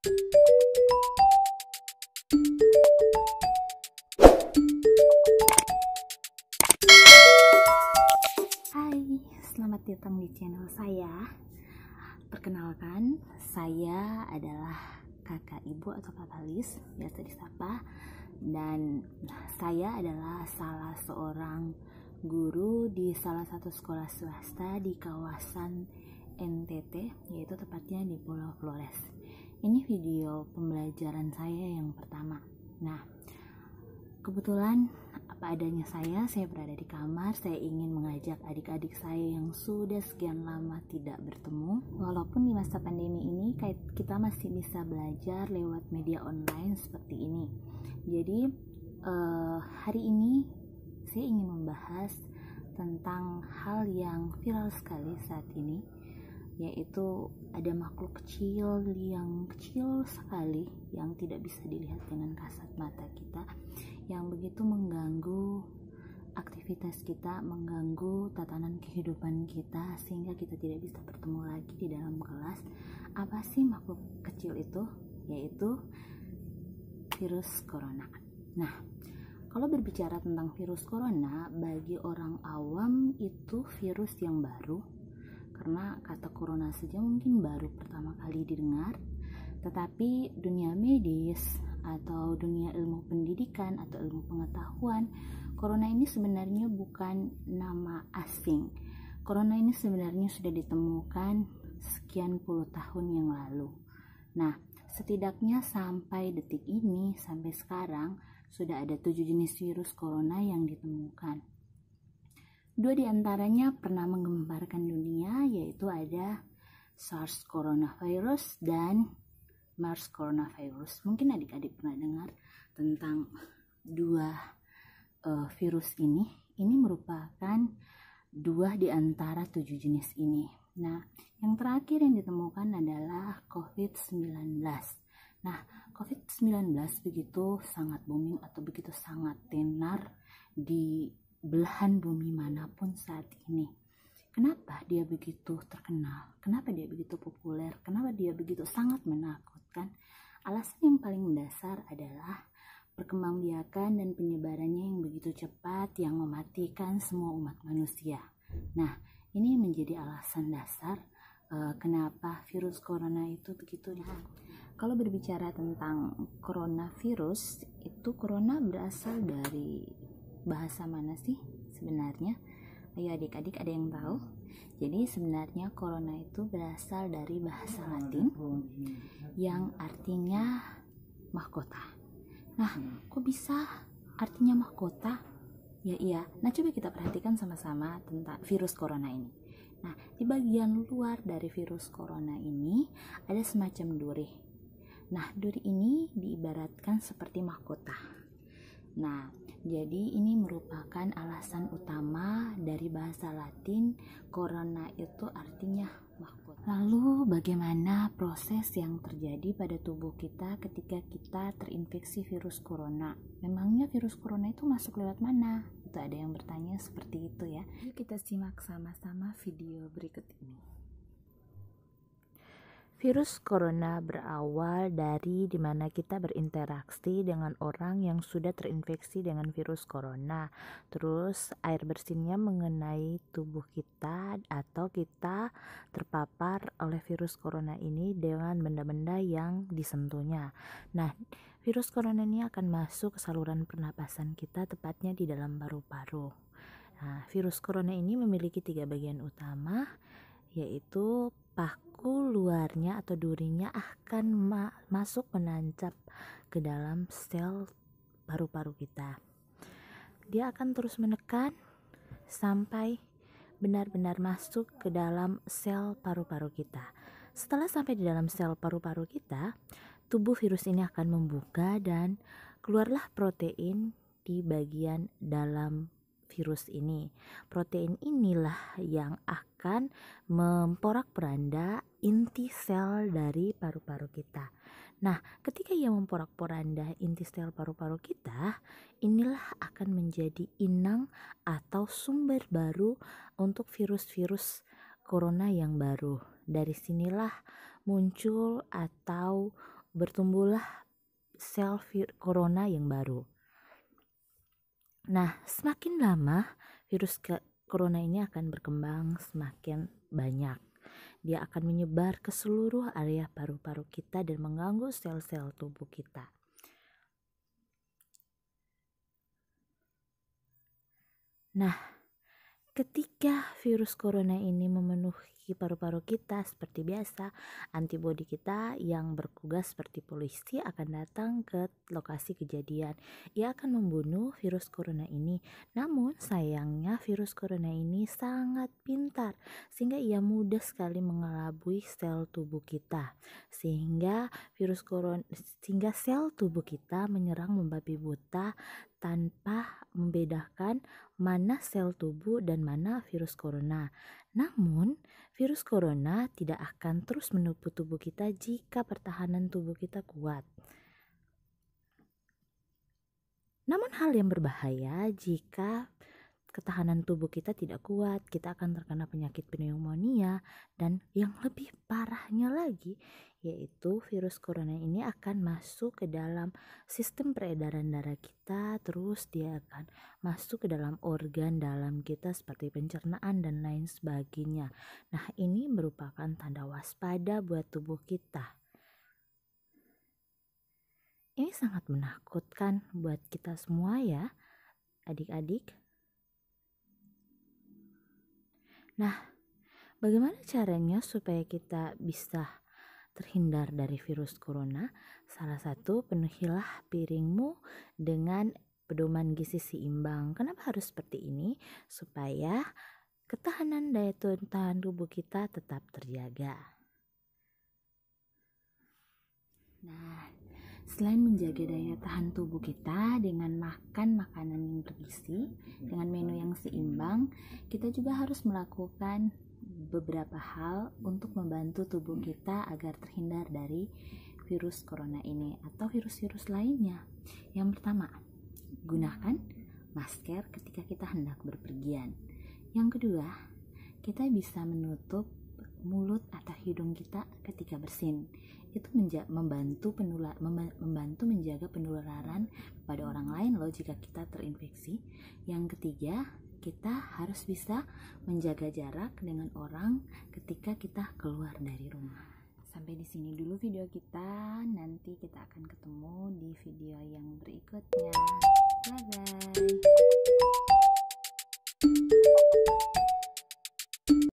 Hai, selamat datang di channel saya. Perkenalkan, saya adalah kakak ibu atau kakak Lis, biasa disapa. Dan saya adalah salah seorang guru di salah satu sekolah swasta di kawasan NTT, yaitu tepatnya di Pulau Flores. Ini video pembelajaran saya yang pertama. Nah, kebetulan apa adanya saya berada di kamar. Saya ingin mengajak adik-adik saya yang sudah sekian lama tidak bertemu. Walaupun di masa pandemi ini kita masih bisa belajar lewat media online seperti ini. Jadi hari ini saya ingin membahas tentang hal yang viral sekali saat ini, yaitu ada makhluk kecil yang kecil sekali yang tidak bisa dilihat dengan kasat mata kita, yang begitu mengganggu aktivitas kita, mengganggu tatanan kehidupan kita, sehingga kita tidak bisa bertemu lagi di dalam kelas. Apa sih makhluk kecil itu? Yaitu virus corona. Nah, kalau berbicara tentang virus corona, bagi orang awam itu virus yang baru, karena kata corona saja mungkin baru pertama kali didengar. Tetapi dunia medis atau dunia ilmu pendidikan atau ilmu pengetahuan, corona ini sebenarnya bukan nama asing. Corona ini sebenarnya sudah ditemukan sekian puluh tahun yang lalu. Nah, setidaknya sampai detik ini, sampai sekarang, sudah ada 7 jenis virus corona yang ditemukan. 2 diantaranya pernah menggemparkan dunia, yaitu ada SARS coronavirus dan MERS coronavirus. Mungkin adik-adik pernah dengar tentang 2 virus ini. Ini merupakan 2 di antara 7 jenis ini. Nah, yang terakhir yang ditemukan adalah COVID-19. Nah, COVID-19 begitu sangat booming atau begitu sangat tenar di belahan bumi manapun saat ini. Kenapa dia begitu terkenal? Kenapa dia begitu populer? Kenapa dia begitu sangat menakutkan? Alasan yang paling mendasar adalah perkembangbiakan dan penyebarannya yang begitu cepat, yang mematikan semua umat manusia. Nah, ini menjadi alasan dasar kenapa virus corona itu begitu ditakutkan. Kalau berbicara tentang coronavirus, itu corona berasal dari bahasa mana sih sebenarnya? Ayo adik-adik, ada yang tahu? Jadi sebenarnya corona itu berasal dari bahasa Latin yang artinya mahkota. Nah, kok bisa artinya mahkota? Ya iya. Nah, coba kita perhatikan sama-sama tentang virus corona ini. Nah, di bagian luar dari virus corona ini ada semacam duri. Nah, duri ini diibaratkan seperti mahkota. Nah, jadi ini merupakan alasan utama dari bahasa Latin corona itu artinya mahkota. Lalu bagaimana proses yang terjadi pada tubuh kita ketika kita terinfeksi virus corona? Memangnya virus corona itu masuk lewat mana? Itu ada yang bertanya seperti itu ya. Yuk kita simak sama-sama video berikut ini. Virus corona berawal dari dimana kita berinteraksi dengan orang yang sudah terinfeksi dengan virus corona. Terus air bersihnya mengenai tubuh kita atau kita terpapar oleh virus corona ini dengan benda-benda yang disentuhnya. Nah, virus corona ini akan masuk ke saluran pernapasan kita, tepatnya di dalam paru-paru. Nah, virus corona ini memiliki 3 bagian utama, yaitu paku luarnya atau durinya akan masuk menancap ke dalam sel paru-paru kita. Dia akan terus menekan sampai benar-benar masuk ke dalam sel paru-paru kita. Setelah sampai di dalam sel paru-paru kita, tubuh virus ini akan membuka dan keluarlah protein di bagian dalam virus ini. Protein inilah yang akan memporak-poranda inti sel dari paru-paru kita. Nah, ketika ia memporak-poranda inti sel paru-paru kita, inilah akan menjadi inang atau sumber baru untuk virus-virus corona yang baru. Dari sinilah muncul atau bertumbuhlah sel corona yang baru. Nah, semakin lama virus corona ini akan berkembang semakin banyak. Dia akan menyebar ke seluruh area paru-paru kita dan mengganggu sel-sel tubuh kita. Nah, ketika virus corona ini memenuhi paru-paru kita seperti biasa, antibodi kita yang bertugas seperti polisi akan datang ke lokasi kejadian. Ia akan membunuh virus corona ini. Namun sayangnya virus corona ini sangat pintar sehingga ia mudah sekali mengelabui sel tubuh kita. Sehingga sel tubuh kita menyerang membabi buta tanpa membedakan mana sel tubuh dan mana virus corona. Namun, virus corona tidak akan terus menipu tubuh kita jika pertahanan tubuh kita kuat. Namun hal yang berbahaya jika ketahanan tubuh kita tidak kuat, kita akan terkena penyakit pneumonia, dan yang lebih parahnya lagi yaitu virus corona ini akan masuk ke dalam sistem peredaran darah kita, terus dia akan masuk ke dalam organ dalam kita seperti pencernaan dan lain sebagainya. Nah, ini merupakan tanda waspada buat tubuh kita. Ini sangat menakutkan buat kita semua ya, adik-adik. Nah, bagaimana caranya supaya kita bisa terhindar dari virus corona? Salah satu, penuhilah piringmu dengan pedoman gizi seimbang. Kenapa harus seperti ini? Supaya ketahanan daya tahan tubuh kita tetap terjaga. Nah, selain menjaga daya tahan tubuh kita dengan makan makanan yang bergizi, dengan menu yang seimbang, kita juga harus melakukan beberapa hal untuk membantu tubuh kita agar terhindar dari virus corona ini atau virus-virus lainnya. Yang pertama, gunakan masker ketika kita hendak berpergian. Yang kedua, kita bisa menutup mulut atau hidung kita ketika bersin. Itu membantu menjaga penularan pada orang lain loh jika kita terinfeksi. Yang ketiga, kita harus bisa menjaga jarak dengan orang ketika kita keluar dari rumah. Sampai di sini dulu video kita. Nanti kita akan ketemu di video yang berikutnya. Bye bye.